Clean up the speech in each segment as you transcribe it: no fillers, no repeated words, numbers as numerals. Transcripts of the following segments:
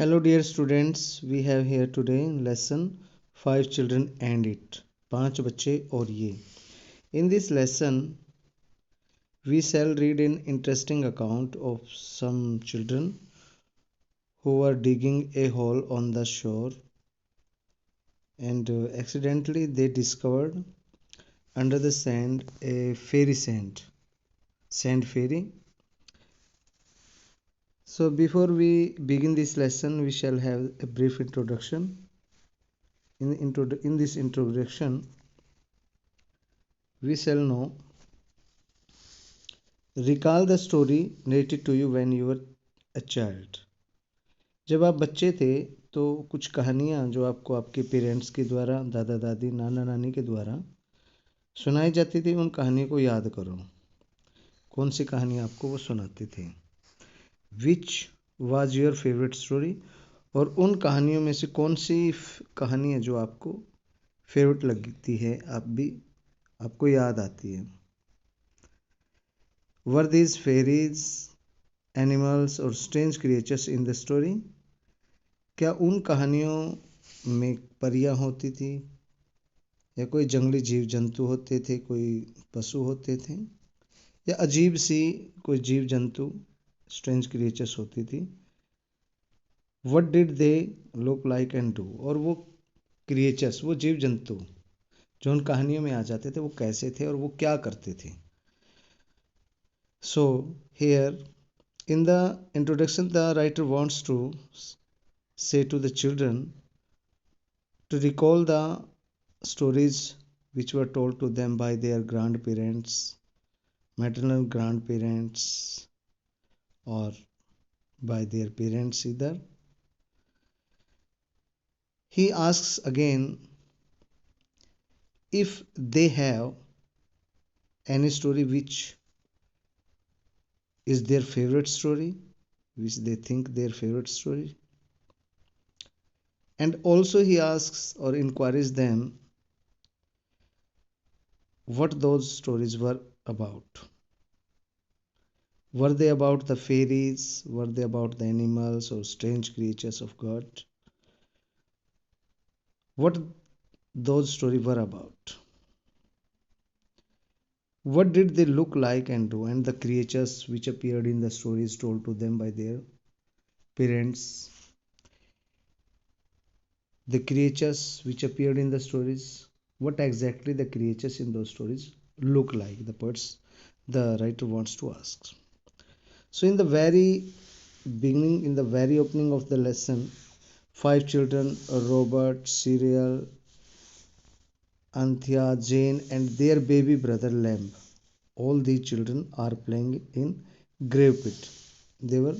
Hello, dear students. We have here today lesson Five Children and It. पांच बच्चे और ये. In this lesson, we shall read an interesting account of some children who were digging a hole on the shore, and accidentally they discovered under the sand a fairy sand fairy. So before we begin this lesson, we shall have a brief introduction. In this introduction, we shall know. Recall the story narrated to you when you were a child. जब आप बच्चे थे तो कुछ कहानियाँ जो आपको आपके पेरेंट्स के द्वारा, दादा दादी, नाना नानी के द्वारा सुनाई जाती थी, उन कहानियों को याद करो. कौन सी कहानी आपको वो सुनाते थे? Which was your favourite story? और उन कहानियों में से कौन सी कहानी है जो आपको फेवरेट लगती है, आपको याद आती है? Were these fairies, animals और strange creatures in the story? क्या उन कहानियों में परियां होती थी, या कोई जंगली जीव जंतु होते थे, कोई पशु होते थे, या अजीब सी कोई जीव जंतु स्ट्रेंज क्रिएचर्स होती थी? What did they look like and do? और वो क्रिएचर्स, वो जीव जंतु जो उन कहानियों में आ जाते थे, वो कैसे थे और वो क्या करते थे? So here in the introduction, the writer wants to say to the children to recall the stories which were told to them by their grandparents, maternal grandparents, or by their parents either. He asks again if they have any story which is their favorite story, which they think their favorite story. And also he asks or inquires them what those stories were about. Were they about the fairies? Were they about the animals or strange creatures of God? What those stories were about? What did they look like and do? And the creatures which appeared in the stories told to them by their parents. The creatures which appeared in the stories, what exactly the creatures in those stories look like? The writer wants to ask. So in the very beginning, in the very opening of the lesson, five children, Robert, Cyril, Anthea, Jane, and their baby brother Lamb. All these children are playing in grave pit. They were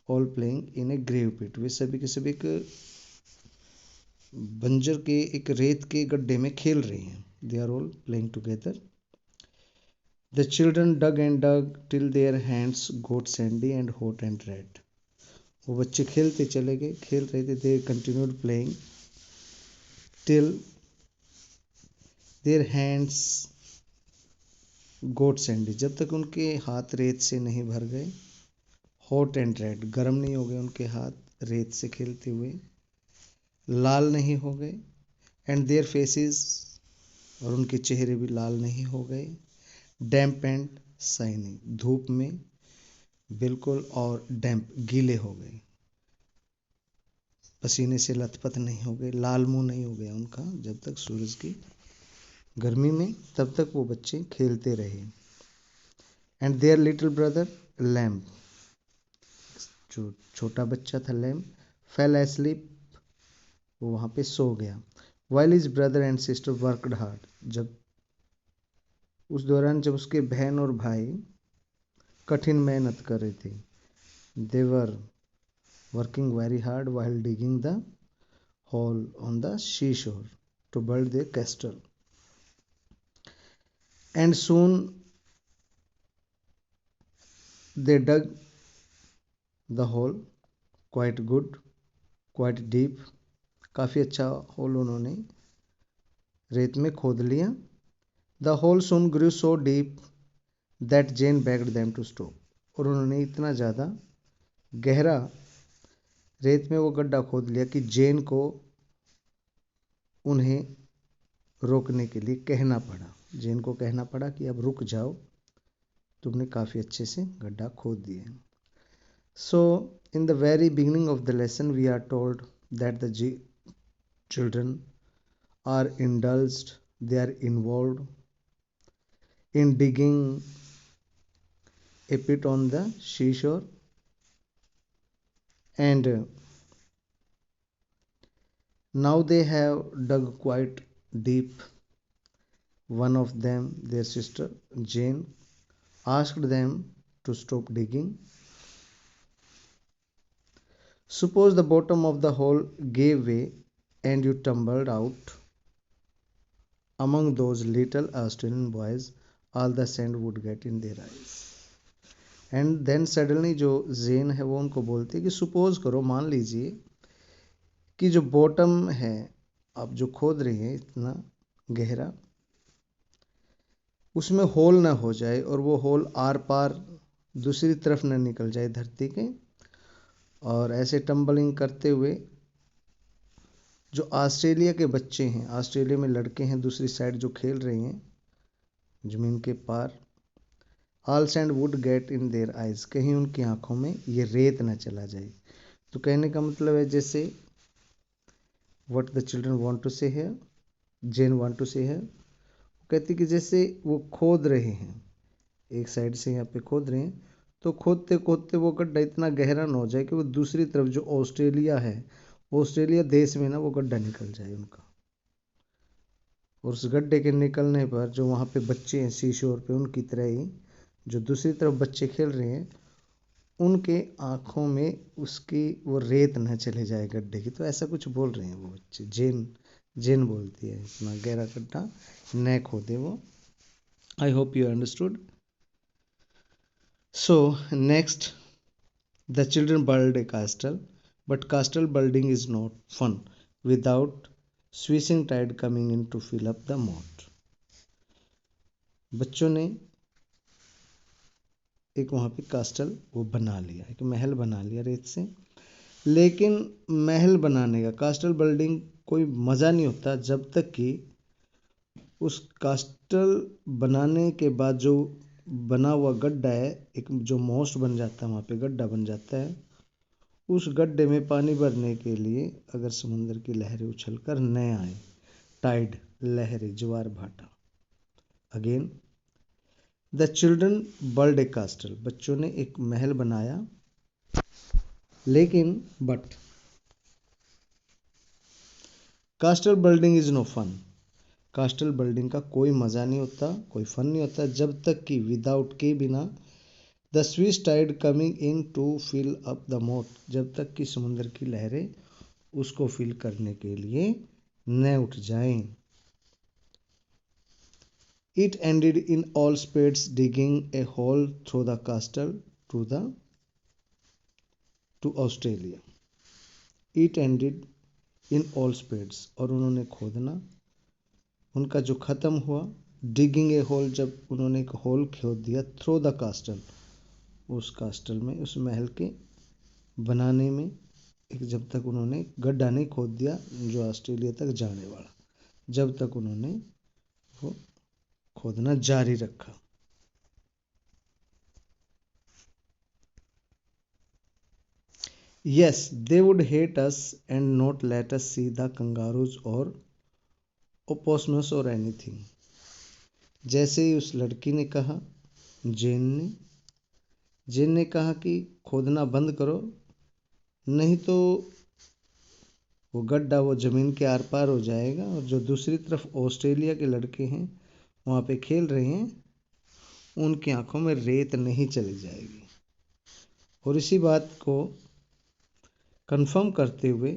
all playing in a grave pit. वे सभी के सभी एक बंजर के एक रेत के गड्ढे में खेल रहे हैं. They are all playing together. The children dug and dug till their hands got sandy and hot and red. वो बच्चे खेलते चले गए, खेल रहे थे. They continued playing till their hands got sandy. जब तक उनके हाथ रेत से नहीं भर गए. Hot and red, गर्म नहीं हो गए उनके हाथ रेत से खेलते हुए, लाल नहीं हो गए. And their faces, और उनके चेहरे भी लाल नहीं हो गए. Damp and shiny, धूप में बिल्कुल और डैम्प, गीले हो गए, पसीने से लथपथ नहीं हो गए, लाल मुंह नहीं हो गया उनका. जब तक सूरज की गर्मी में, तब तक वो बच्चे खेलते रहे. And their little brother lamb, जो छोटा बच्चा था लैम्ब, फेल एस्लीप, वो वहाँ पे सो गया. While his brother and sister worked hard, जब उस दौरान जब उसके बहन और भाई कठिन मेहनत कर रहे थे. They were working very hard while digging the hole on the seashore to build their castle. And soon they dug the hole quite good, quite deep. काफ़ी अच्छा होल उन्होंने रेत में खोद लिया. The hole soon grew so deep that Jane begged them to stop. और उन्होंने इतना ज़्यादा गहरा रेत में वो गड्ढा खोद लिया कि जेन को उन्हें रोकने के लिए कहना पड़ा, जेन को कहना पड़ा कि अब रुक जाओ, तुमने काफ़ी अच्छे से गड्ढा खोद दिया। So in the very beginning of the lesson we are told that the children are indulged, they are involved in digging a pit on the seashore, and now they have dug quite deep. One of them, their sister Jane, asked them to stop digging. Suppose the bottom of the hole gave way and you tumbled out among those little Australian boys, all the sand would get in their eyes. And then suddenly जो Jane है वो उनको बोलती है कि suppose करो, मान लीजिए कि जो बॉटम है आप जो खोद रही हैं इतना गहरा, उसमें होल ना हो जाए और वो होल आर पार दूसरी तरफ ना निकल जाए धरती के, और ऐसे टम्बलिंग करते हुए जो ऑस्ट्रेलिया के बच्चे हैं, ऑस्ट्रेलिया में लड़के हैं दूसरी साइड जो खेल रहे हैं ज़मीन के पार, all sand would get in their eyes, कहीं उनकी आंखों में ये रेत ना चला जाए। तो कहने का मतलब है जैसे what the children want to say है, जेन वांट टू से है, कहती कि जैसे वो खोद रहे हैं, एक साइड से यहाँ पे खोद रहे हैं, तो खोदते खोदते वो गड्ढा इतना गहरा ना हो जाए कि वो दूसरी तरफ जो ऑस्ट्रेलिया है, ऑस्ट्रेलिया देश में ना वो गड्ढा निकल जाए उनका, और उस गड्ढे के निकलने पर जो वहाँ पे बच्चे हैं सी शोर पे, उनकी तरह ही जो दूसरी तरफ बच्चे खेल रहे हैं, उनके आँखों में उसकी वो रेत न चले जाए गड्ढे की। तो ऐसा कुछ बोल रहे हैं वो बच्चे। जेन बोलती है इतना गहरा गड्ढा न खोदे वो। आई hope you understood. So next, the children build a castle, but castle building is not fun without swishing tide coming in to fill up the moat. बच्चों ने एक वहाँ पे कास्टल वो बना लिया, एक महल बना लिया रेत से, लेकिन महल बनाने का, कास्टल बिल्डिंग कोई मज़ा नहीं होता जब तक कि उस कास्टल बनाने के बाद जो बना हुआ गड्ढा है, एक जो मोस्ट बन जाता है वहाँ पे गड्ढा बन जाता है, उस गड्ढे में पानी भरने के लिए अगर समुद्र की लहरें उछल कर न आए, टाइड लहरें ज्वार भाटा। Again, the children build a castle, बच्चों ने एक महल बनाया, लेकिन but castle building is no fun, castle building का कोई मज़ा नहीं होता, कोई फन नहीं होता जब तक कि विदाउट के बिना the swish tide coming in to fill up the moat, जब तक कि समुद्र की लहरें उसको फिल करने के लिए न उठ जाएं। It ended in all spades digging a hole through the castle to Australia. It ended in all spades, और उन्होंने खोदना उनका जो ख़त्म हुआ, डिगिंग ए होल, जब उन्होंने एक होल खोद दिया, थ्रो द कास्टल, उस कास्टल में, उस महल के बनाने में, एक जब तक उन्होंने गड्ढा नहीं खोद दिया जो ऑस्ट्रेलिया तक जाने वाला, जब तक उन्होंने वो खोदना जारी रखा। Yes, they would hate us and not let us see the kangaroos or opossums or anything. जैसे ही उस लड़की ने कहा, जेन ने कहा कि खोदना बंद करो, नहीं तो वो गड्ढा वो ज़मीन के आर पार हो जाएगा, और जो दूसरी तरफ ऑस्ट्रेलिया के लड़के हैं वहाँ पे खेल रहे हैं, उनकी आंखों में रेत नहीं चली जाएगी। और इसी बात को कंफर्म करते हुए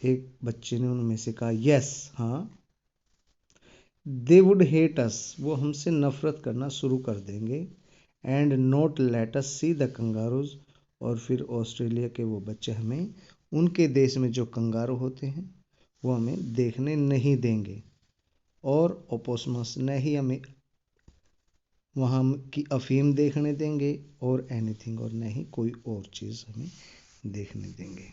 एक बच्चे ने उनमें से कहा, यस, हाँ, दे वुड हेट अस, वो हमसे नफरत करना शुरू कर देंगे, and not let us see the kangaroos, और फिर ऑस्ट्रेलिया के वो बच्चे हमें उनके देश में जो कंगारू होते हैं वो हमें देखने नहीं देंगे, और ओपोसमस न ही हमें वहाँ की अफीम देखने देंगे, और एनीथिंग, और न ही कोई और चीज़ हमें देखने देंगे।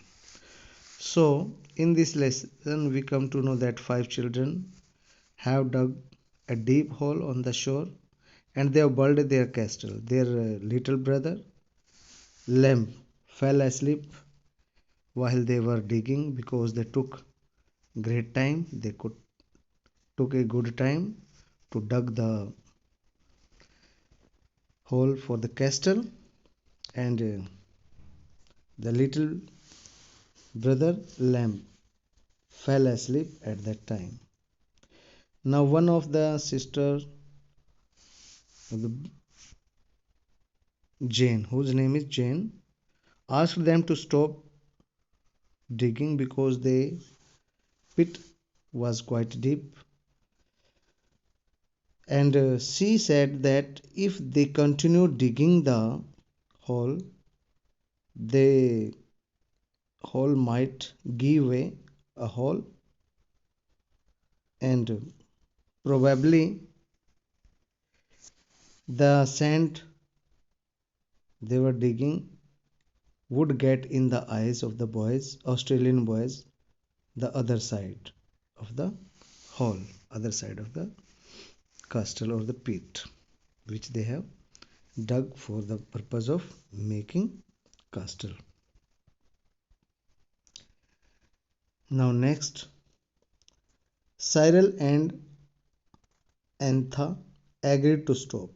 So in this lesson we come to know that 5 children have dug a deep hole on the shore and they have built their castle. Their little brother Lamb fell asleep while they were digging because they took great time. They took a good time to dug the hole for the castle, and the little brother Lamb fell asleep at that time. Now one of the sisters, Jane, whose name is Jane, asked them to stop digging because the pit was quite deep, and she said that if they continue digging the hole, the hole might give way a hole, and probably the sand they were digging would get in the eyes of the boys, Australian boys, the other side of the hole, other side of the castle or the pit, which they have dug for the purpose of making castle. Now next, Cyril and Antha agreed to stop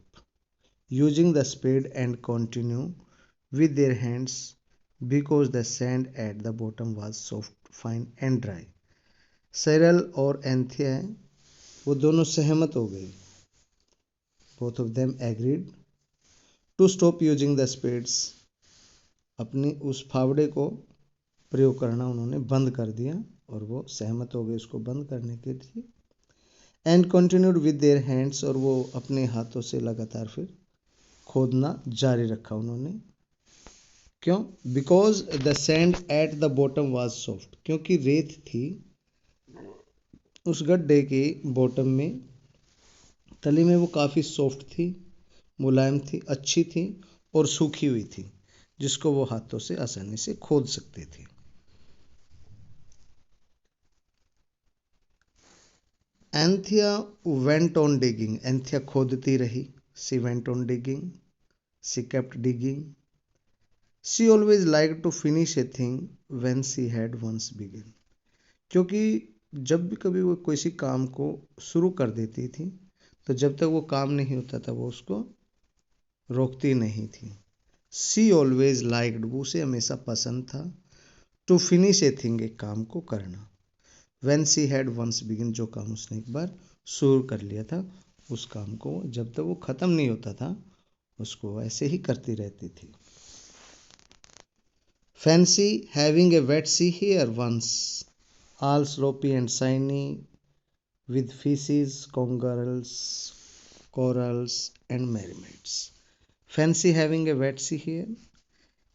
using the spade and continue with their hands because the sand at the bottom was soft, fine and dry. Cyril और एंथिया वो दोनों सहमत हो गए. Both of them agreed to stop using the spades. अपनी उस फावड़े को प्रयोग करना उन्होंने बंद कर दिया और वो सहमत हो गए उसको बंद करने के लिए. And continued with their hands, और वो अपने हाथों से लगातार फिर खोदना जारी रखा उन्होंने. क्यों? Because the sand at the bottom was soft, क्योंकि रेत थी उस गड्ढे के बॉटम में, तली में वो काफ़ी सॉफ्ट थी, मुलायम थी, अच्छी थी और सूखी हुई थी, जिसको वो हाथों से आसानी से खोद सकते थे. Anthea went on digging, Anthea खोदती रही. She went on digging, she kept digging. She always like to finish a thing when she had once begin, क्योंकि जब भी कभी वो किसी काम को शुरू कर देती थी तो जब तक वो काम नहीं होता था वो उसको रोकती नहीं थी. सी ऑलवेज लाइक्ड, वो उसे हमेशा पसंद था, टू फिनिश ए थिंग, एक काम को करना. When she had once begin, जो काम उसने एक बार शुरू कर लिया था उस काम को जब तक वो ख़त्म नहीं होता था उसको ऐसे ही करती रहती थी. Fancy having a wet sea here once, all sloppy and shiny with fishes, corals and mermaids. Fancy having a wet sea here.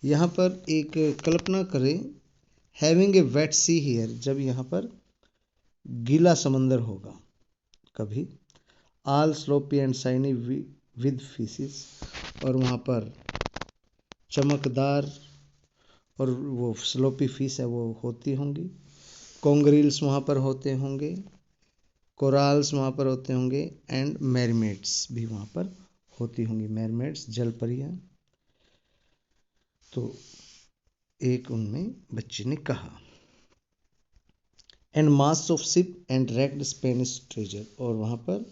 यहाँ पर एक कल्पना करें, having a wet sea here, जब यहाँ पर गीला समंदर होगा कभी. all sloppy and shiny with fishes, और वहाँ पर चमकदार और वो स्लोपी फिश है वो होती होंगी. कॉन्ग्रील्स वहाँ पर होते होंगे, कोराल्स वहाँ पर होते होंगे एंड मैरमेड्स भी वहाँ पर होती होंगी. मैरमेड्स जल परियाँ. तो एक उनमें बच्ची ने कहा. And mast of ship and wrecked Spanish treasure, और वहाँ पर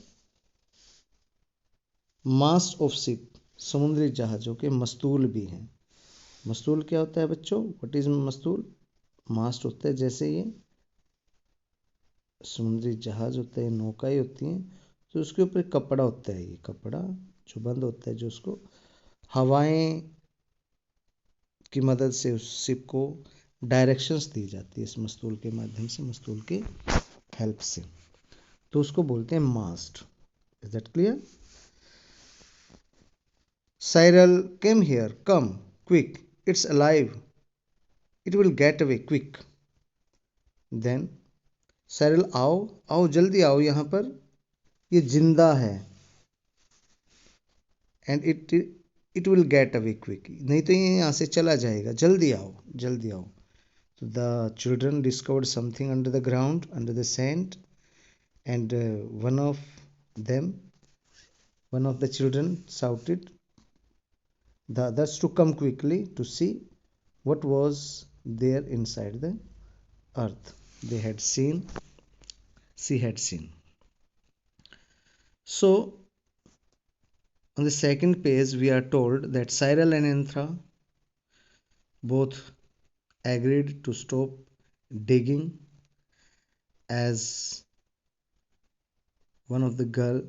मास्ट ऑफ शिप, समुद्री जहाज़ों के मस्तूल भी हैं. मस्तूल क्या होता है बच्चों? व्हाट इज मस्तूल? मास्ट होता है जैसे ये समुद्री जहाज होते हैं, नौकाएं होती हैं, तो उसके ऊपर कपड़ा होता है, ये कपड़ा जो बंद होता है, जो उसको हवाएं की मदद से उस शिप को डायरेक्शंस दी जाती है इस मस्तूल के माध्यम से, मस्तूल के हेल्प से, तो उसको बोलते हैं mast. Is that clear? Cyril came here, come quick, it's alive, it will get away quick. Then Cyril, आओ आओ जल्दी आओ यहाँ पर, ये जिंदा है. And it will get away quick, नहीं तो ये यहाँ से चला जाएगा, जल्दी आओ जल्दी आओ. So the children discovered something under the ground, under the sand, and them, one of the children shouted the others to come quickly to see what was there inside the earth. They had seen, she had seen. So on the second page, we are told that Cyril and Anthra both agreed to stop digging as one of the girl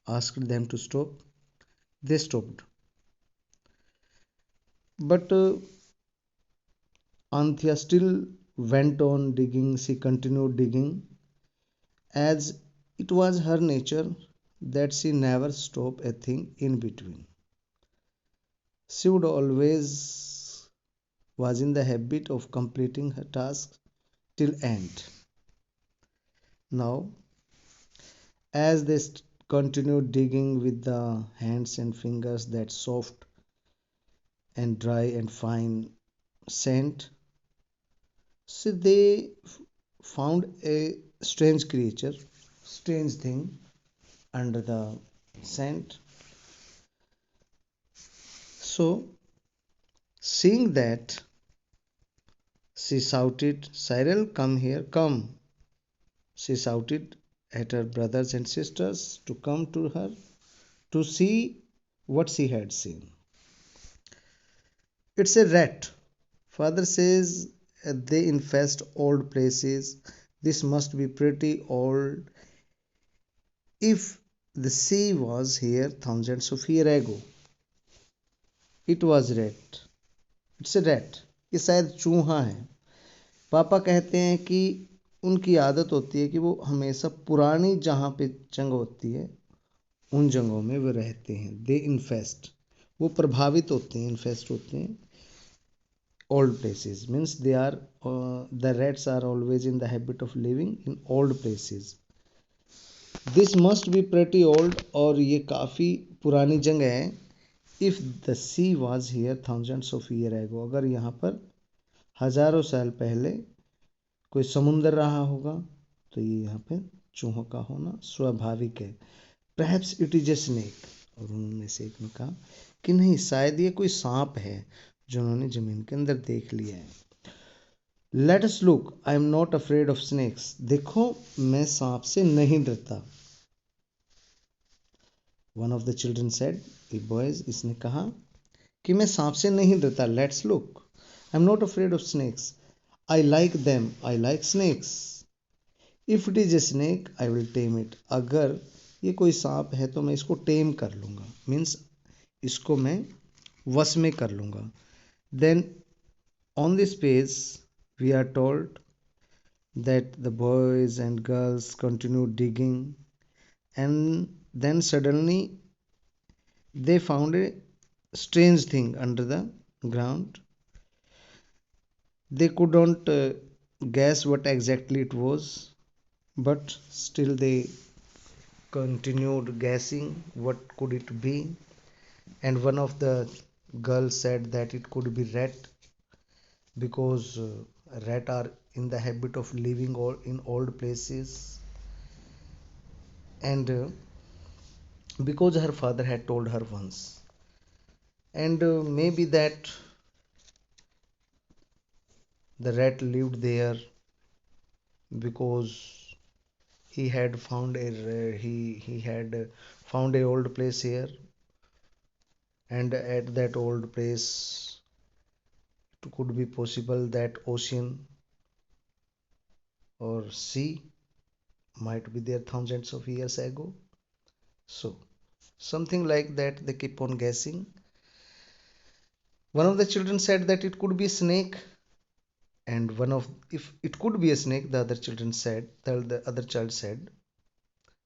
asked them to stop. They stopped. But Anthea still went on digging. She continued digging as it was her nature that she never stopped a thing in between. She would always was in the habit of completing her task till end. Now, as they continued digging with the hands and fingers, that soft and dry and fine scent, so they found a strange creature, strange thing under the sand. So, seeing that, she shouted, Cyril, come here, come. She shouted at her brothers and sisters to come to her to see what she had seen. It's a rat. Father says they infest old places. This must be pretty old if the sea was here thousands of years ago. It was rat. It's a rat. ये शायद चूहा है. पापा कहते हैं कि उनकी आदत होती है कि वो हमेशा पुरानी जहाँ पे जंग होती है उन जंगों में वो रहते हैं. दे इन्फेस्ट, वो प्रभावित होते हैं, इन्फेस्ट होते हैं. Old places means they are the rats are always in the habit of living in old places. This must be pretty old, और ये काफ़ी पुरानी जगह है. If the sea was here thousands of years ago, अगर यहाँ पर हजारों साल पहले कोई समुंदर रहा होगा तो ये यहाँ पे चूहों का होना स्वाभाविक है. Perhaps it is a snake, और उनमें से एक ने कहा कि नहीं, शायद ये कोई सांप है जो उन्होंने जमीन के अंदर देख लिया है. Let us look. I am not afraid of snakes. देखो, मैं सांप से नहीं डरता. One of the children said, the boys, इसने कहा कि मैं सांप से नहीं डरता. Let's look. I am not afraid of snakes. I like them. I like snakes. If it is a snake, I will tame it. अगर ये कोई सांप है तो मैं इसको टेम कर लूँगा. Means इसको मैं वश में कर लूँगा. Then on this page we are told that the boys and girls continued digging, and then suddenly they found a strange thing under the ground. They couldn't guess what exactly it was, but still they continued guessing what could it be. And one of the girls said that it could be rat, because rat are in the habit of living in old places, and because her father had told her once, and maybe that the rat lived there because he had found a old place here, and at that old place it could be possible that ocean or sea might be there thousands of years ago. So something like that, they keep on guessing. One of the children said that it could be a snake, and if it could be a snake, the other children said, the other child said,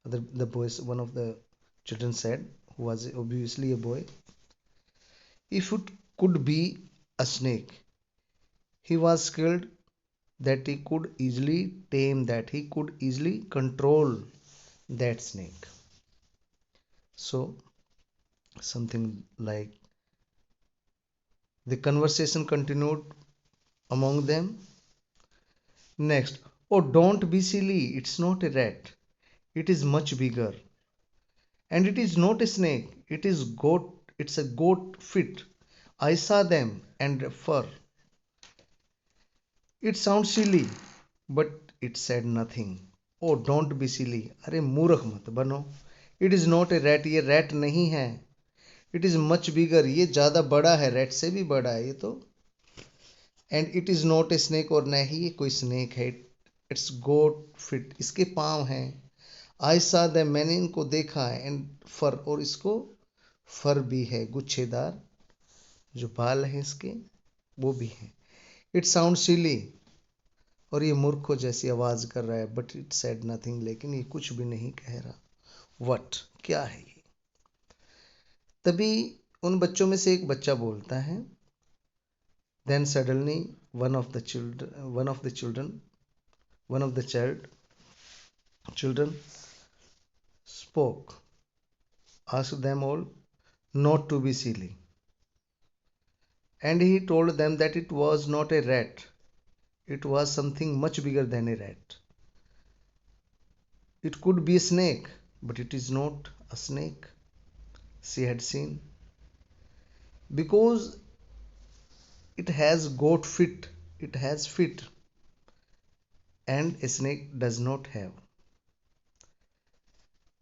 the boys, one of the children said, who was obviously a boy, if it could be a snake, he was skilled that he could easily tame that, he could easily control that snake. So something like The conversation continued among them. Next, oh, don't be silly. It's not a rat. It is much bigger. And it is not a snake. It is goat. It's a goat fit. I saw them and fur. It sounds silly, but it said nothing. Oh, don't be silly. अरे मूर्ख मत बनो. It is not a rat. ये rat नहीं है. It is much bigger. ये ज़्यादा बड़ा है. rat से भी बड़ा है ये तो. And it is not a snake और न ही ये कोई snake है. It's goat fit. इसके पाँव हैं. I saw them. मैंने इनको देखा है. And fur और इसको फर भी है. गुच्छेदार जो बाल हैं इसके वो भी हैं. इट साउंड सिली और ये मूर्खों जैसी आवाज कर रहा है. But it said nothing. लेकिन ये कुछ भी नहीं कह रहा. वट क्या है ये. तभी उन बच्चों में से एक बच्चा बोलता है. Then suddenly one of the children spoke. Asked them all not to be silly. And he told them that it was not a rat. It was something much bigger than a rat. It could be a snake, but it is not a snake she had seen. Because it has goat feet, it has feet, and a snake does not have.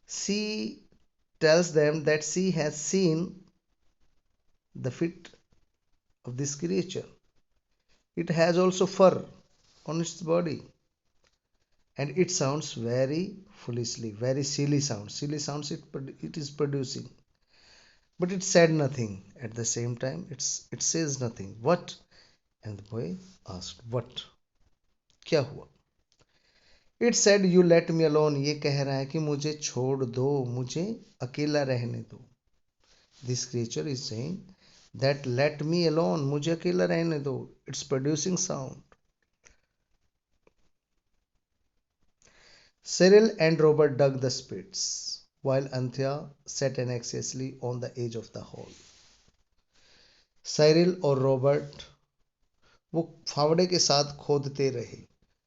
She tells them that she has seen the feet of this creature. It has also fur on its body. And it sounds very foolishly, very silly sounds. Silly sounds it is producing. But it said nothing. At the same time, it says nothing. What? And the boy asked, what? क्या हुआ? It said, you let me alone. ये कह रहा है कि मुझे छोड़ दो, मुझे अकेला रहने दो. This creature is saying that let me alone. मुझे अकेला रहने दो. It's producing sound. Cyril and Robert dug the pits, while Anthea sat anxiously on the edge of the hole. Cyril और रॉबर्ट वो फावड़े के साथ खोदते रहे.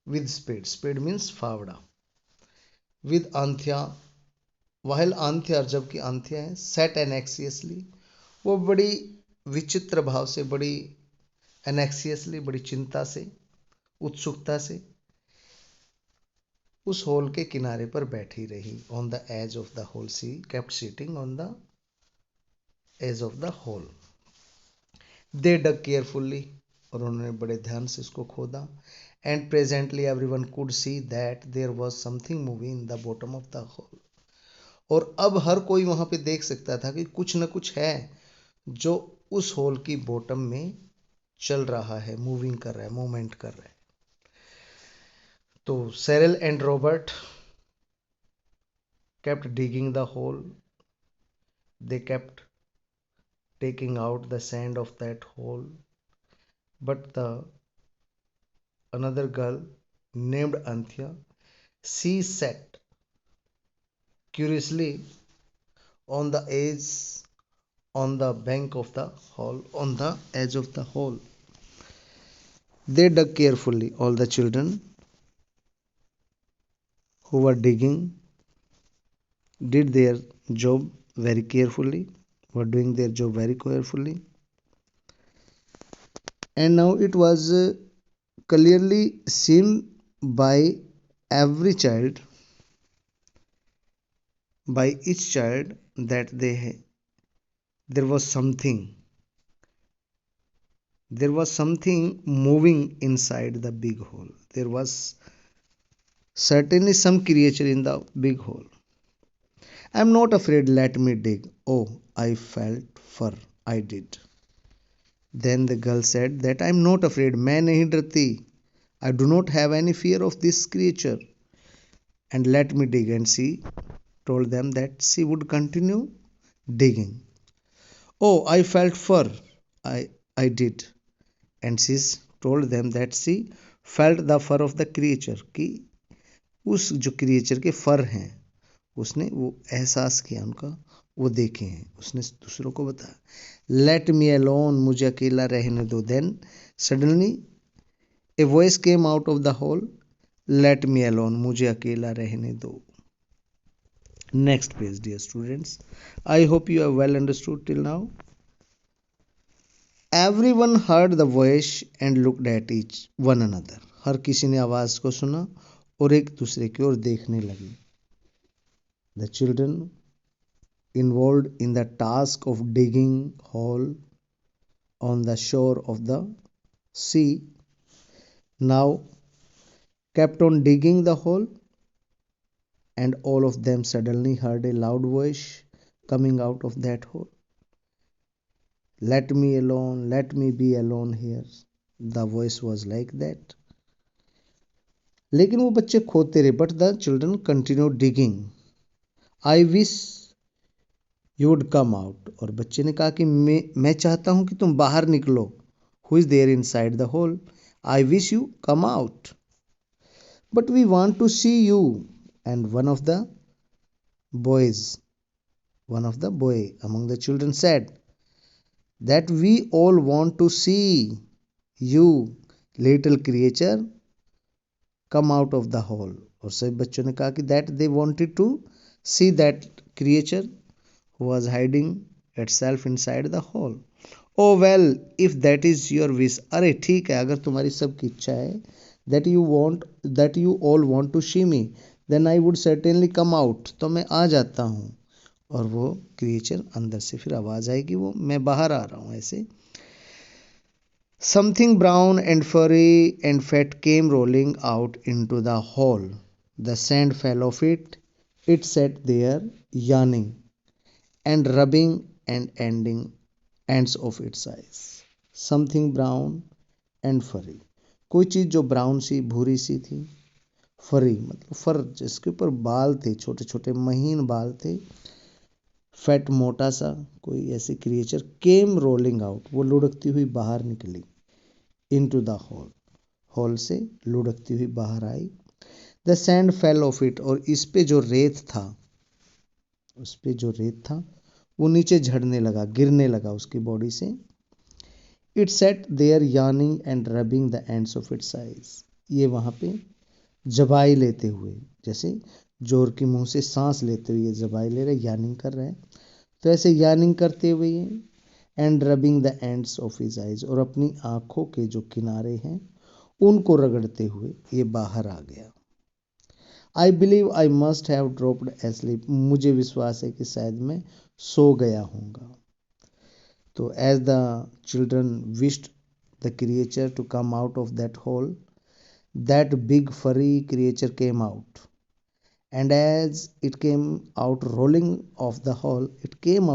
With spade. Spade means फावड़ा. With Anthea, while Anthea, जबकि Anthea है, sat anxiously. वो बड़ी विचित्र भाव से, बड़ी anxiously, बड़ी चिंता से, उत्सुकता से उस होल के किनारे पर बैठी रही. On the edge of the hole. She kept sitting on the edge of the hole. They dug carefully. और उन्होंने बड़े ध्यान से इसको खोदा. And presently everyone could see that there was something moving in the bottom of the hole. और अब हर कोई वहां पे देख सकता था कि कुछ न कुछ है जो उस होल की बॉटम में चल रहा है, मूविंग कर रहा है, मूवमेंट कर रहा है. तो Cyril and Robert kept digging the hole. They kept taking out the sand of that hole. But another girl named Anthea, she sat curiously on the edge, on the bank of the hole, on the edge of the hole. They dug carefully. All the children who were digging did their job very carefully, were doing their job very carefully. And now it was clearly seen by every child, by each child, that there was something moving inside the big hole. There was certainly some creature in the big hole. I'm not afraid, let me dig. Oh, I felt fur, I did. Then the girl said that I'm not afraid. मैं नहीं डरती. I do not have any fear of this creature. And let me dig. And she told them that she would continue digging. Oh, I felt fur. I did. And she told them that she felt the fur of the creature. कि उस जो creature के फर हैं उसने वो एहसास किया उनका, वो देखे हैं। उसने दूसरों को बताया, लेट मी अलोन, मुझे अकेला रहने दो। Then suddenly a voice came out of the hole, let me alone, मुझे अकेला रहने दो। Next page dear students, I hope you have well understood till now. Everyone heard the voice and looked at each one another, हर किसी ने आवाज को सुना और एक दूसरे की ओर देखने लगे। The children involved in the task of digging hole on the shore of the sea now kept on digging the hole, and all of them suddenly heard a loud voice coming out of that hole, let me alone, let me be alone here. The voice was like that. लेकिन वो बच्चे खोदते रहे, but the children continued digging. I wish you would come out, और बच्चे ने कहा कि मैं चाहता हूं कि तुम बाहर निकलो। Who is there inside the hole? I wish you come out. But we want to see you. And one of the boy among the children said that we all want to see you, little creature, come out of the hole. और सभी बच्चों ने कहा कि that they wanted to see that creature who was hiding itself inside the hole. Oh well, if that is your wish. अरे ठीक है, अगर तुम्हारी सबकी इच्छा है, that you all want to see me, then I would certainly come out. तो मैं आ जाता हूँ। और वो क्रिएचर अंदर से फिर आवाज आएगी, वो मैं बाहर आ रहा हूँ ऐसे। Something brown and furry and fat came rolling out into the hole. The sand fell off it. It sat there yawning and rubbing and ends of its eyes. Something brown and furry. कोई चीज जो brown सी भूरी सी थी, फरी मतलब फर जिसके ऊपर बाल थे, छोटे छोटे महीन बाल थे, फैट मोटा सा कोई ऐसी क्रिएचर, केम रोलिंग आउट, वो लुढ़कती हुई बाहर निकली, इनटू द हॉल, हॉल से लुढ़कती हुई बाहर आई। The sand fell off it, और इस पे जो रेत था, उस पे जो रेत था वो नीचे झड़ने लगा, गिरने लगा उसकी बॉडी से। It sat there yawning and rubbing the ends of its eyes, ये वहां पे जबाई लेते हुए, जैसे जोर की मुंह से सांस लेते हुए जबाई ले रहे, यार्निंग कर रहे हैं, तो ऐसे यार्निंग करते हुए and rubbing the ends of his eyes, और अपनी आंखों के जो किनारे हैं उनको रगड़ते हुए ये बाहर आ गया। I believe I must have dropped asleep, मुझे विश्वास है कि शायद मैं सो गया हूँगा। तो as the children wished the creature to come out of that hole, that big furry creature came out, and as it came out rolling off the hole, it came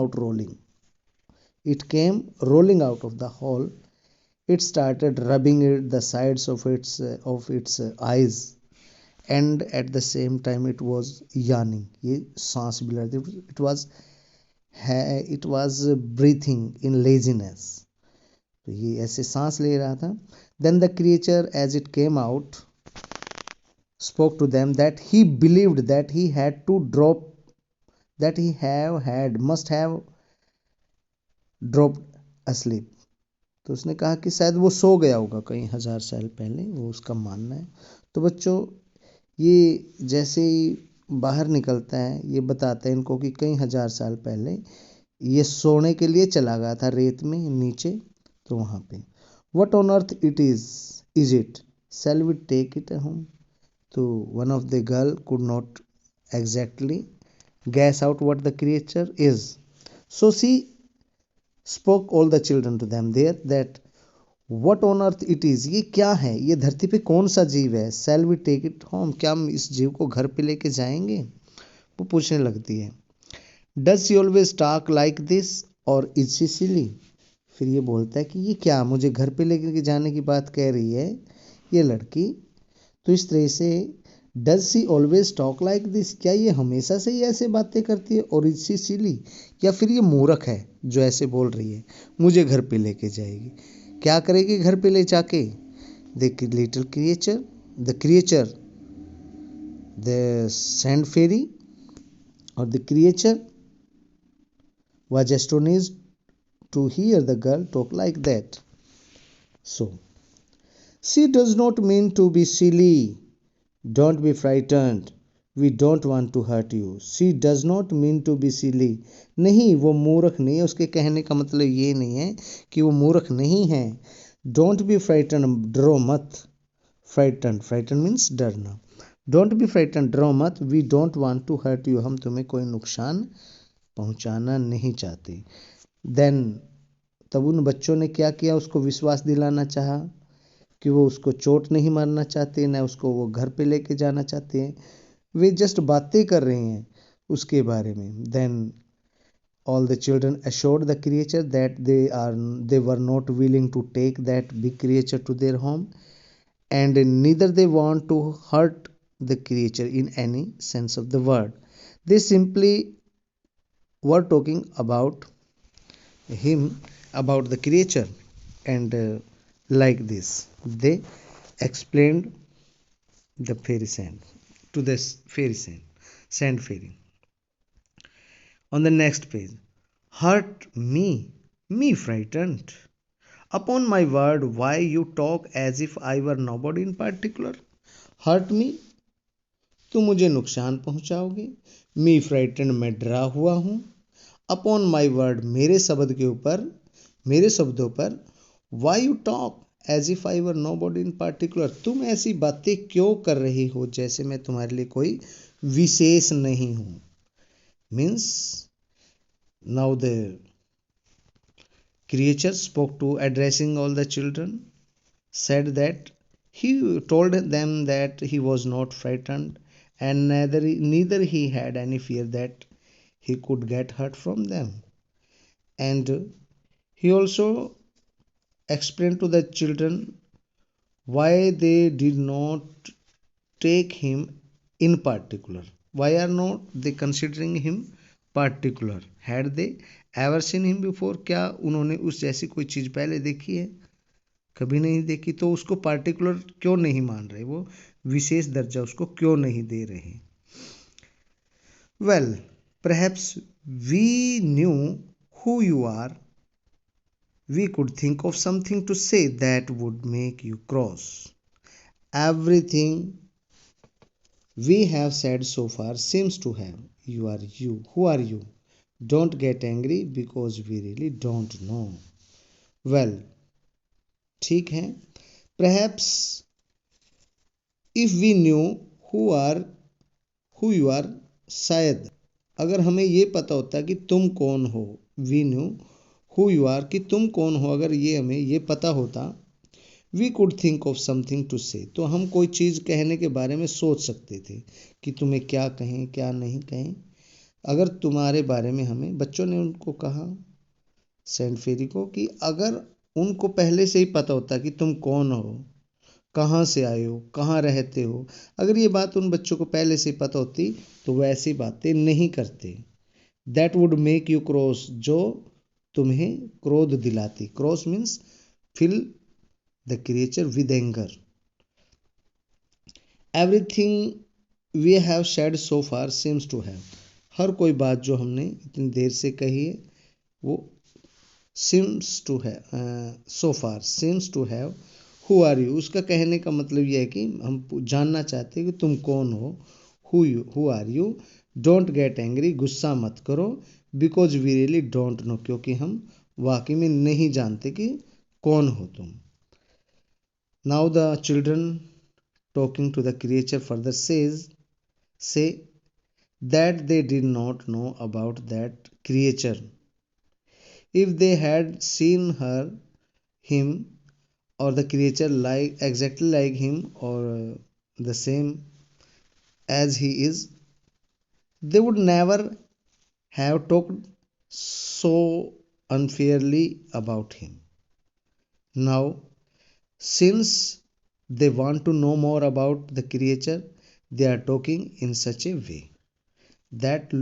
rolling out of the hole. It started rubbing the sides of its eyes, and at the same time it was yawning, ये सांस भी ले रही थी, it was breathing in laziness, तो ये ऐसे सांस ले रहा था। Then the creature as it came out spoke to them that he believed that he had to drop, that he must have dropped asleep, तो उसने कहा कि शायद वो सो गया होगा कई हजार साल पहले, वो उसका मानना है। तो बच्चों ये जैसे ही बाहर निकलता है, ये बताता है इनको कि कई हजार साल पहले ये सोने के लिए चला गया था रेत में नीचे, तो वहां पे what on earth it is it, shall we take it home. तो one of the girl could not exactly guess out what the creature is, so she spoke all the children to them there that what on earth it is, ये क्या है, ये धरती पे कौन सा जीव है। shall we take it home, क्या हम इस जीव को घर पे लेके जाएंगे, वो पूछने लगती है। does she always talk like this or is she silly, फिर ये बोलता है कि ये क्या मुझे घर पे लेके जाने की बात कह रही है ये लड़की। तो इस तरह से does she always talk like this, क्या ये हमेशा से ही ऐसे बातें करती है, और इज सी सिली, या फिर ये मूर्ख है जो ऐसे बोल रही है मुझे घर पे लेके जाएगी। क्या करेगी घर पे ले जाके, the little creature the sand fairy और the creature was astonished to hear the girl talk like that. So, she does not mean to be silly. Don't be frightened. We don't want to hurt you. She does not mean to be silly. नहीं, वो मूर्ख नहीं है. उसके कहने का मतलब ये नहीं है कि वो मूर्ख नहीं है. Don't be frightened. डरो मत. Frightened means डरना. Don't be frightened. डरो मत. We don't want to hurt you. हम तुम्हें कोई नुकसान पहुंचाना नहीं चाहते. Then तब उन बच्चों ने क्या किया? उसको विश्वास दिलाना चाहा कि वो उसको चोट नहीं मारना चाहते, ना उसको वो घर पे लेके जाना चाहते हैं. वे जस्ट बातें कर रहे हैं उसके बारे में. Then all the children assured the creature that they were not willing to take that big creature to their home, and neither they want to hurt the creature in any sense of the word. They simply were talking about him, about the creature, and like this they explained the fairy sand to the fairy sand fairy. On the next page, hurt me frightened. Upon my word, why you talk as if I were nobody in particular? Hurt me, तुम मुझे नुकसान पहुंचाओगे. मी frightened, मैं डरा हुआ हूं. Upon my word, मेरे शब्द के ऊपर, मेरे शब्दों पर. Why you talk as if I were nobody in particular, तुम ऐसी बातें क्यों कर रही हो जैसे मैं तुम्हारे लिए कोई विशेष नहीं हूं. Means now the creature spoke to addressing all the children, said that he told them that he was not frightened, and neither he had any fear that he could get hurt from them. And he also explained to the children why they did not take him in particular. Why are not they considering him particular? Had they ever seen him before? क्या उन्होंने उस जैसी कोई चीज पहले देखी है? कभी नहीं देखी. तो उसको पार्टिकुलर क्यों नहीं मान रहे? वो विशेष दर्जा उसको क्यों नहीं दे रहे? Well, perhaps we knew who you are. We could think of something to say that would make you cross. Everything we have said so far seems to have. You are you. Who are you? Don't get angry because we really don't know. Well, ठीक है. Perhaps if we knew who you are, शायद अगर हमें ये पता होता कि तुम कौन हो. We knew who you are, कि तुम कौन हो, अगर ये हमें ये पता होता. We could think of something to say, तो हम कोई चीज़ कहने के बारे में सोच सकते थे कि तुम्हें क्या कहें क्या नहीं कहें. अगर तुम्हारे बारे में हमें, बच्चों ने उनको कहा सेंट फेरी को, कि अगर उनको पहले से ही पता होता कि तुम कौन हो, कहाँ से आए हो, कहाँ रहते हो, अगर ये बात उन बच्चों को पहले से ही पता होती तो वो ऐसी बातें नहीं करते. That would make you cross, जो तुम्हें क्रोध दिलाती. Cross means fill the creature with anger. Everything we have said so far seems to have, हर कोई बात जो हमने इतनी देर से कही है वो seems to have, so far seems to have. who are you, उसका कहने का मतलब यह है कि हम जानना चाहते हैं कि तुम कौन हो. who are you. don't get angry, गुस्सा मत करो. because we really don't know, क्योंकि हम वाकई में नहीं जानते कि कौन हो तुम. now the children talking to the creature further say that they did not know about that creature. If they had seen him or the creature like exactly like him or the same as he is, they would never have talked so unfairly about him. Now, since they want to know more about the creature, they are talking in such a way that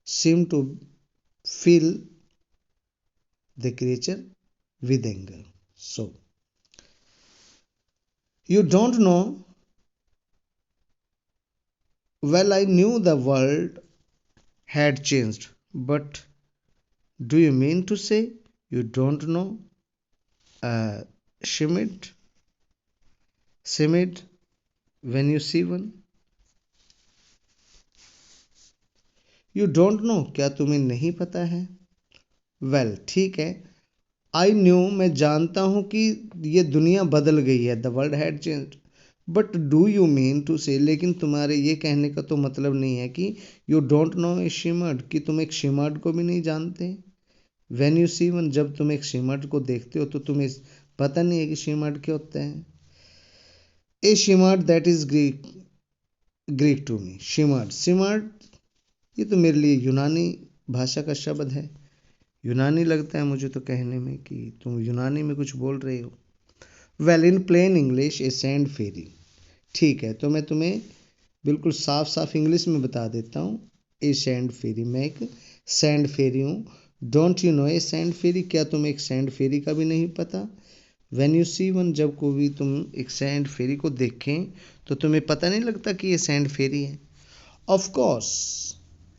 seem to fill the creature with anger. So, you don't know. Well, I knew the world had changed, But do you mean to say you don't know Shimid? Simid when you see one? You don't know, क्या तुम्हें नहीं पता है? Well, ठीक है. I knew, मैं जानता हूँ कि ये दुनिया बदल गई है. The world had changed. But do you mean to say, लेकिन तुम्हारे ये कहने का तो मतलब नहीं है कि you don't know a shimad, कि तुम एक शिमाड को भी नहीं जानते. When you see one, जब तुम एक शिमाड को देखते हो तो तुम्हें पता नहीं है कि शिमाड क्या होता है. A shimad, that is Greek to me. शिमाड ये तो मेरे लिए यूनानी भाषा का शब्द है. यूनानी लगता है मुझे तो कहने में कि तुम यूनानी में कुछ बोल रहे हो. Well in plain English a sand fairy. ठीक है, तो मैं तुम्हें बिल्कुल साफ साफ इंग्लिश में बता देता हूँ. ए सैंड फेरी, मैं एक सैंड फेरी हूँ. Don't you know a sand fairy, क्या तुम एक सैंड फेरी का भी नहीं पता? व्हेन यू सी वन, जब कोई तुम एक सैंड फेरी को देखें तो तुम्हें पता नहीं लगता कि ये सैंड फेरी है. Of course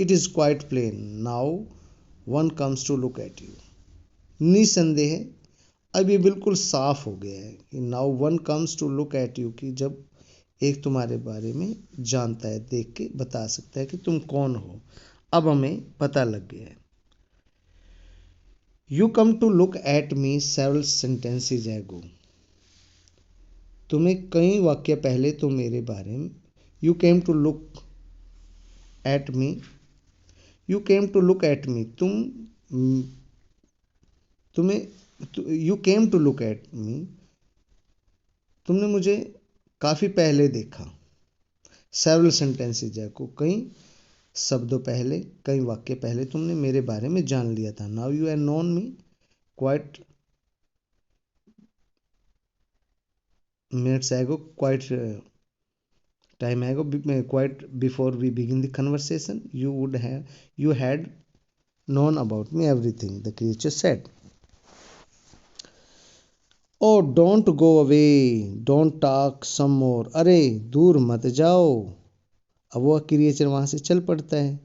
it is quite plain now one comes to look at you. निसंदेह अब ये बिल्कुल साफ हो गया है कि now one comes to look at you, कि जब एक तुम्हारे बारे में जानता है, देख के बता सकता है कि तुम कौन हो. अब हमें पता लग गया है. You come to look at me several sentences ago. तुम्हें कई वाक्य पहले तो मेरे बारे में, you came to look at me, you came to look at me, you came to look at me, तुमने मुझे काफ़ी पहले देखा. सेवरल सेंटेंसेज है को, कई शब्दों पहले, कई वाक्य पहले तुमने मेरे बारे में जान लिया था. Now you have known me quite minutes ago, quite time ago, quite before we begin the conversation, you had known about me everything, the creature said. Oh, don't go away, don't talk some more. अरे दूर मत जाओ. अब वह creature वहाँ से चल पड़ता है,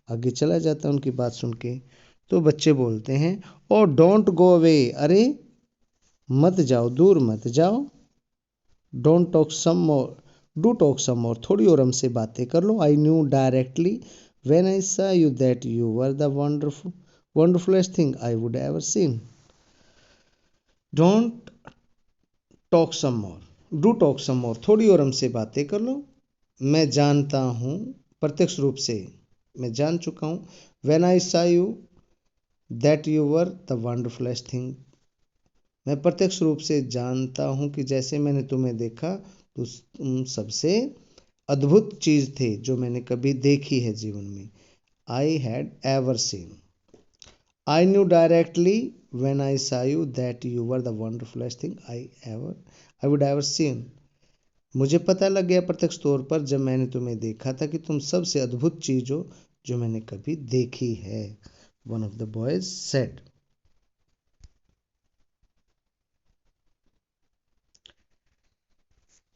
आगे चला जाता है उनकी बात सुन के. तो बच्चे बोलते हैं, ओ डोंट गो अवे, अरे मत जाओ, दूर मत जाओ. Don't talk some more, do talk some more, थोड़ी और हमसे बातें कर लो. I knew directly when I saw you that you were the wonderfulest thing I would ever seen. Don't talk some more, do talk some more, थोड़ी और हमसे बातें कर लो. मैं जानता हूँ, प्रत्यक्ष रूप से मैं जान चुका हूँ. When I saw you that you were the wonderfulest thing, मैं प्रत्यक्ष रूप से जानता हूँ कि जैसे मैंने तुम्हें देखा तो तुम सबसे अद्भुत चीज़ थे जो मैंने कभी देखी है जीवन में. I had ever seen. I knew directly when I saw you that you were the wonderfulest thing I would ever seen. मुझे पता लग गया प्रत्यक्ष तौर पर जब मैंने तुम्हें देखा था कि तुम सबसे अद्भुत चीज़ हो जो मैंने कभी देखी है. One of the boys said.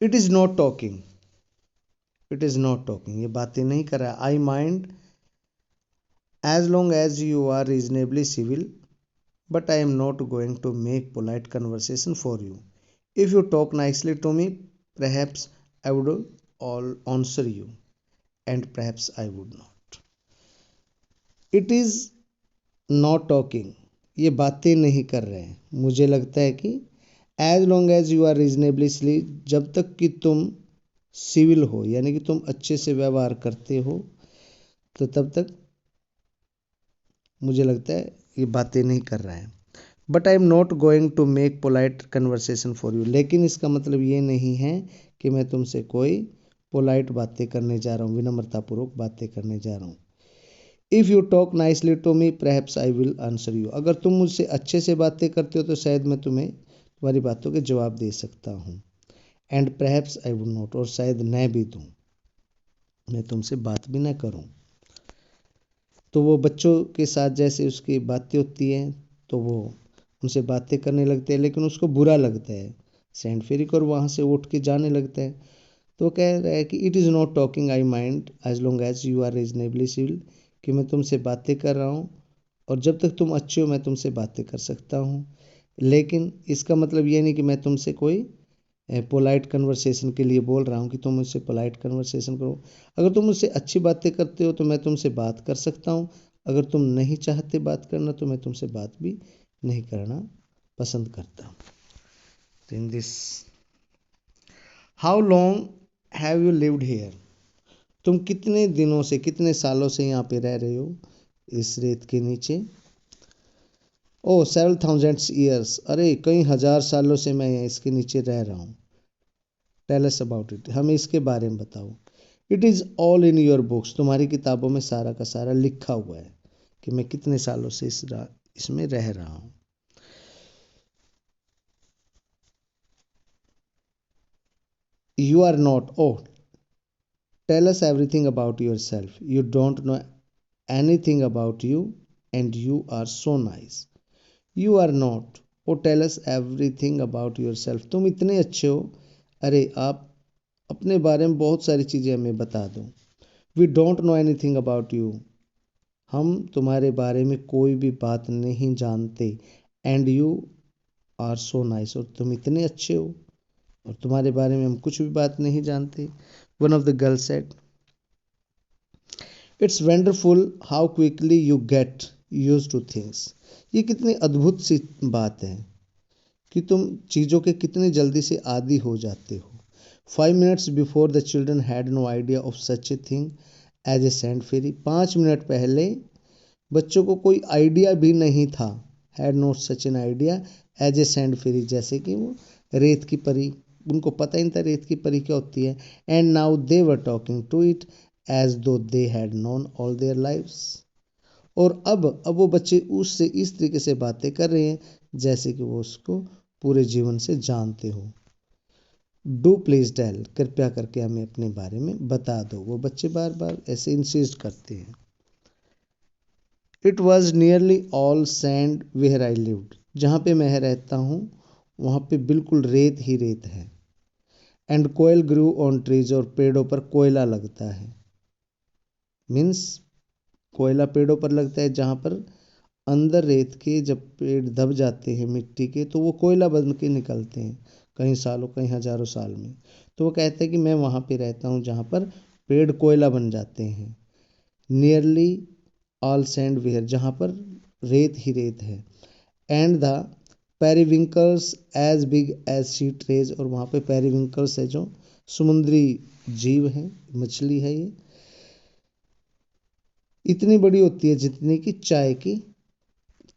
It is not talking, it is not talking, ये बातें नहीं कर रहा है. I mind as long as you are reasonably civil, but I am not going to make polite conversation for you. If you talk nicely to me perhaps I would all answer you, and perhaps I would not. It is not talking, ये बातें नहीं कर रहे हैं. मुझे लगता है कि as long as you are reasonably, जब तक कि तुम सिविल हो, यानी कि तुम अच्छे से व्यवहार करते हो, तो तब तक मुझे लगता है ये बातें नहीं कर रहा है. But I am not going to make polite conversation for you, लेकिन इसका मतलब ये नहीं है कि मैं तुमसे कोई पोलाइट बातें करने जा रहा हूँ, विनम्रतापूर्वक बातें करने जा रहा हूँ. If you talk nicely to me perhaps I will answer you, अगर तुम मुझसे अच्छे से बातें करते हो तो शायद मैं तुम्हारी बातों के जवाब दे सकता हूँ. And perhaps I would not, और शायद न भी दूँ, मैं तुमसे बात भी ना करूँ. तो वो बच्चों के साथ जैसे उसकी बातें होती हैं तो वो उनसे बातें करने लगते हैं, लेकिन उसको बुरा लगता है सैंड फेरी को, और वहाँ से उठ के जाने लगता है. तो कह रहा है कि it is not talking I mind as long as you are reasonably civil, कि मैं तुमसे बातें कर रहा हूँ और जब तक तुम अच्छे हो मैं तुमसे बातें कर सकता हूँ, लेकिन इसका मतलब ये नहीं कि मैं तुमसे कोई पोलाइट कन्वर्सेशन के लिए बोल रहा हूँ कि तुम मुझसे पोलाइट कन्वर्सेशन करो। अगर तुम मुझसे अच्छी बातें करते हो तो मैं तुमसे बात कर सकता हूँ, अगर तुम नहीं चाहते बात करना तो मैं तुमसे बात भी नहीं करना पसंद करता हूँ। In this, how long have you lived hair, तुम कितने दिनों से, कितने सालों से यहाँ पे रह रहे हो इस रेत के नीचे। ओ सेवरल थाउजेंड्स ईयर्स, अरे कई हजार सालों से मैं इसके नीचे रह रहा हूँ। टेल अस अबाउट इट, हमें इसके बारे में बताओ। It is all in your books, तुम्हारी किताबों में सारा का सारा लिखा हुआ है कि मैं कितने सालों से इसमें रह रहा हूँ। You are not, oh tell us everything about yourself, you don't know anything about you and you are so nice. You are not, oh tell us everything about yourself, तुम इतने अच्छे हो, अरे आप अपने बारे में बहुत सारी चीज़ें हमें बता दो। We don't know anything about you, हम तुम्हारे बारे में कोई भी बात नहीं जानते। And you are so nice, और तुम इतने अच्छे हो और तुम्हारे बारे में हम कुछ भी बात नहीं जानते। One of the girl said, it's wonderful how quickly you get use two things, ये कितनी अद्भुत सी बात है कि तुम चीज़ों के कितनी जल्दी से आदी हो जाते हो। 5 minutes before the children had no idea of such a thing as a sand fairy, 5 minute पहले बच्चों को कोई आइडिया भी नहीं था, had not such an idea as a sand fairy, जैसे कि वो रेत की परी, उनको पता ही नहीं था रेत की परी क्या होती है। And now they were talking to it as though they had known all their lives, और अब वो बच्चे उससे इस तरीके से बातें कर रहे हैं जैसे कि वो उसको पूरे जीवन से जानते हो। डू प्लीज टेल, कृपया करके हमें अपने बारे में बता दो, वो बच्चे बार बार ऐसे इंसिस्ट करते हैं। It was nearly all sand where I lived, जहाँ पे मैं रहता हूँ वहाँ पे बिल्कुल रेत ही रेत है। And coal grew on trees, और पेड़ों पर कोयला लगता है, मीन्स कोयला पेड़ों पर लगता है, जहाँ पर अंदर रेत के जब पेड़ दब जाते हैं मिट्टी के तो वो कोयला बन के निकलते हैं कई सालों, कई हजारों साल में। तो वो कहते हैं कि मैं वहाँ पे रहता हूँ जहाँ पर पेड़ कोयला बन जाते हैं। नियरली ऑल सैंड वेयर, जहाँ पर रेत ही रेत है। And the periwinkles as big as sea trees, और वहाँ पे पेरीविंकल्स है जो समुद्री जीव है, मछली है, ये इतनी बड़ी होती है जितनी कि चाय की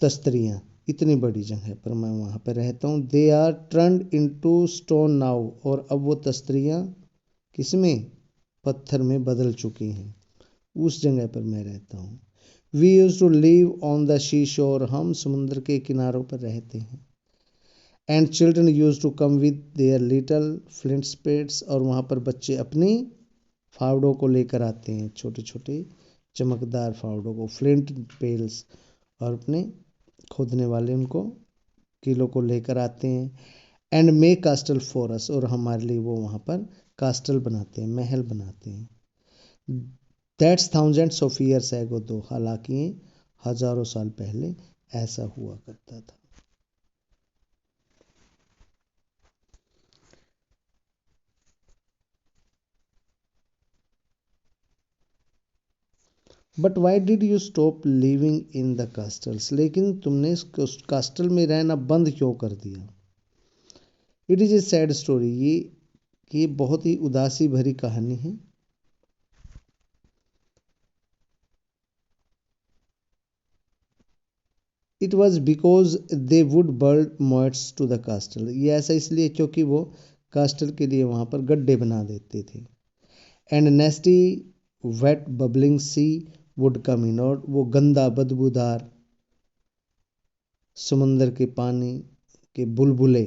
तस्तरियाँ, इतनी बड़ी जगह पर मैं वहाँ पर रहता हूँ। They are turned into stone now, और अब वो तस्तरियाँ किसमें, पत्थर में बदल चुकी हैं, उस जगह पर मैं रहता हूँ। We use to live on the sea shore, हम समुद्र के किनारों पर रहते हैं। And children use to come with their little flint spades, और वहाँ पर बच्चे अपनी फावड़ों को लेकर आते हैं, छोटे छोटे चमकदार फावड़ों को, फ्लिंट पेल्स, और अपने खोदने वाले उनको किलो को लेकर आते हैं। एंड मेक कास्टल फॉर अस, और हमारे लिए वो वहाँ पर कास्टल बनाते हैं, महल बनाते हैं। That's thousands of years ago, दो हालांकि हजारों साल पहले ऐसा हुआ करता था। But why did you stop living in the castles, लेकिन तुमने कास्टल में रहना बंद क्यों कर दिया। It is a sad story, ये बहुत ही उदासी भरी कहानी है। It was because they would build moats to the castle, ये ऐसा इसलिए क्योंकि वो कास्टल के लिए वहाँ पर गड्ढे बना देते थे। And nasty wet bubbling sea would come in, और वो गंदा बदबूदार समुंदर के पानी के बुलबुले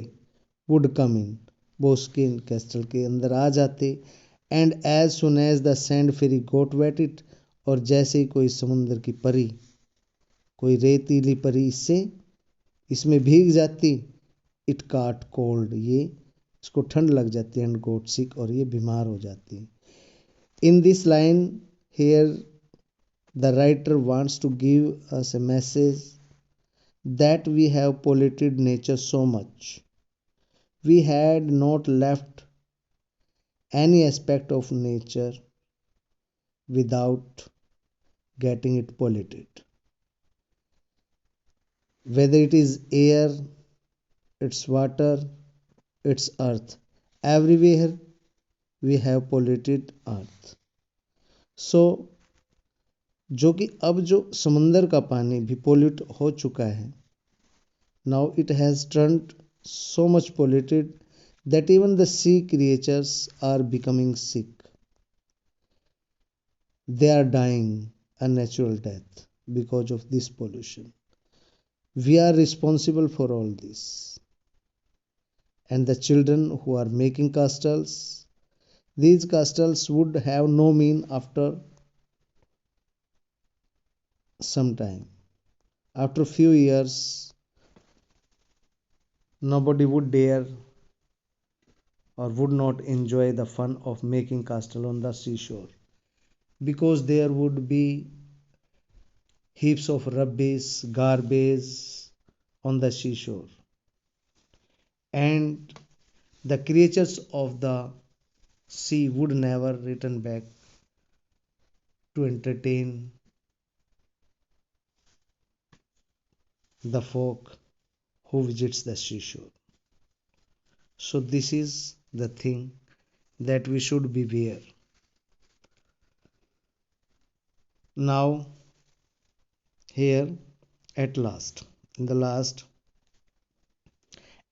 वुड कम इन, वो उसके कैस्टल के अंदर आ जाते। And as soon as the sand fairy got wet it, और जैसे ही कोई समुंदर की परी, कोई रेतीली परी इसमें भीग जाती, इट काट कोल्ड, ये इसको ठंड लग जाती है, एंड गोट सिक, और ये बीमार हो जाती है। In this line here The writer wants to give us a message that we have polluted nature so much. We had not left any aspect of nature without getting it polluted. Whether it is air, it's water, it's earth. Everywhere we have polluted earth. So जो कि अब जो समंदर का पानी भी pollute हो चुका है, now it has turned so much polluted that even the sea creatures are becoming sick. They are dying a natural death because of this pollution. We are responsible for all this. And the children who are making castles, these castles would have no mean after some time. After few years, nobody would dare or would not enjoy the fun of making castle on the seashore, because there would be heaps of rubbish, garbage on the seashore, and the creatures of the sea would never return back to entertain the folk who visits the seashore. So this is the thing that we should beware. Now here at last, in the last,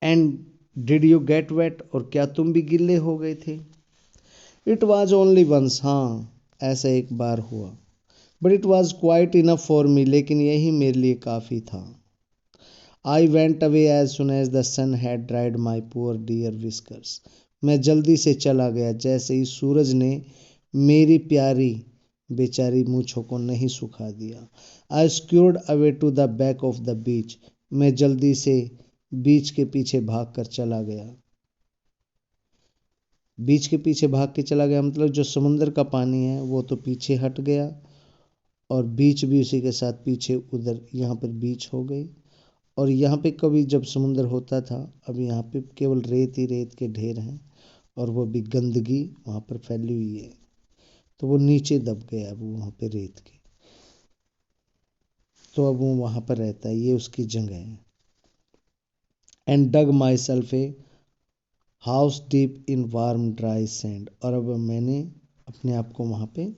and did you get wet, और क्या तुम भी गिल्ले हो गए थे? It was only once, हाँ ऐसा एक बार हुआ. But it was quite enough for me, लेकिन यही मेरे लिए काफ़ी था. I went away as soon as the sun had dried my poor dear whiskers. मैं जल्दी से चला गया जैसे ही सूरज ने मेरी प्यारी बेचारी मूछों को नहीं सुखा दिया. I scurried away to the back of the beach. मैं जल्दी से बीच के पीछे भाग कर चला गया. बीच के पीछे भाग के चला गया मतलब जो समुंदर का पानी है वो तो पीछे हट गया और बीच भी उसी के साथ पीछे उधर यहाँ पर बीच हो गई. और यहाँ पे कभी जब समुंदर होता था, अब यहाँ पे केवल रेत ही रेत के ढेर हैं और वो भी गंदगी वहाँ पर फैली हुई है, तो वो नीचे दब गया अब वहाँ पे रेत के, तो अब वो वहाँ पर रहता है, ये उसकी जगह है. And dug myself a house deep in warm dry sand, और अब मैंने अपने आप को वहाँ पे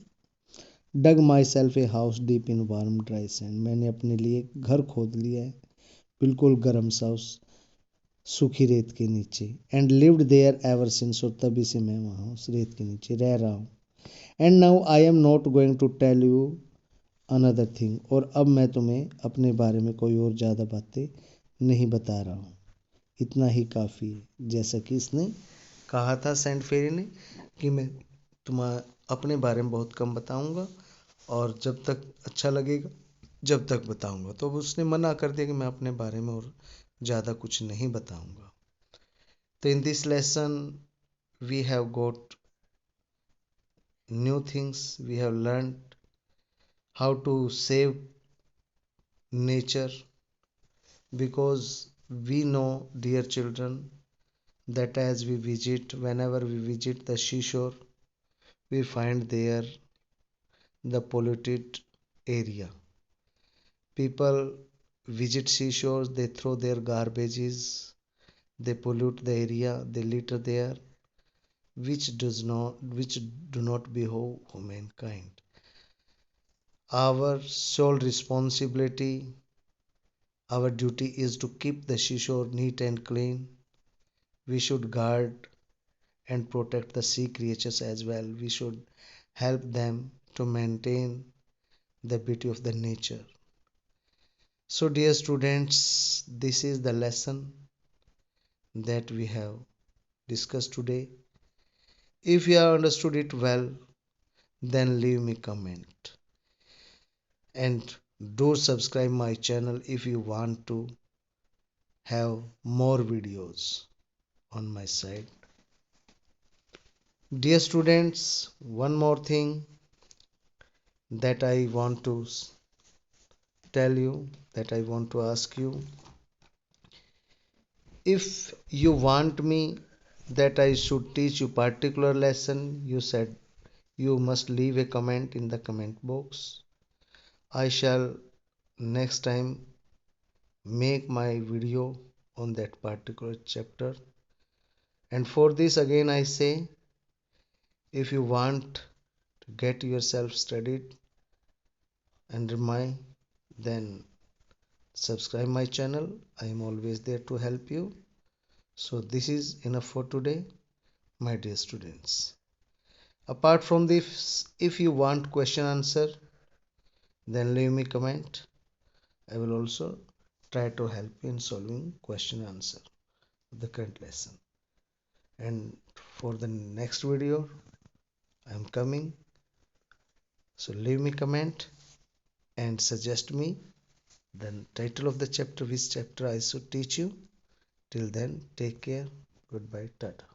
dug myself a house deep in warm dry sand, मैंने अपने लिए घर खोद लिया है बिल्कुल गर्म सा उस सूखी रेत के नीचे. And lived there ever since, और तभी से मैं वहाँ उस रेत के नीचे रह रहा हूँ. And now I am not going to tell you another thing, और अब मैं तुम्हें अपने बारे में कोई और ज़्यादा बातें नहीं बता रहा हूँ, इतना ही काफ़ी है. जैसा कि इसने कहा था सेंट फेरी ने कि मैं तुम्हारा अपने बारे में बहुत कम बताऊंगा और जब तक अच्छा लगेगा जब तक बताऊंगा, तो उसने मना कर दिया कि मैं अपने बारे में और ज़्यादा कुछ नहीं बताऊंगा. तो in this lesson we have got new things, we have learned how to save nature, because we know, dear children, that as we visit, whenever we visit the seashore, we find there the polluted area. People visit seashores, they throw their garbages, they pollute the area, they litter there, which do not behove humankind. Our sole responsibility, our duty is to keep the seashore neat and clean. We should guard and protect the sea creatures as well. We should help them to maintain the beauty of the nature. So, dear students, this is the lesson that we have discussed today. If you have understood it well, then leave me comment and do subscribe my channel if you want to have more videos on my side. Dear students, one more thing, that I want to tell you, that I want to ask you. If you want me that I should teach you particular lesson, you said you must leave a comment in the comment box. I shall next time make my video on that particular chapter. And for this again I say, if you want to get yourself studied under my, then subscribe my channel. I am always there to help you. So this is enough for today, my dear students. Apart from this, if you want question answer, then leave me comment. I will also try to help you in solving question answer of the current lesson. And for the next video I am coming, so leave me comment and suggest me the title of the chapter, which chapter I should teach you. Till then, take care. Goodbye. Tata.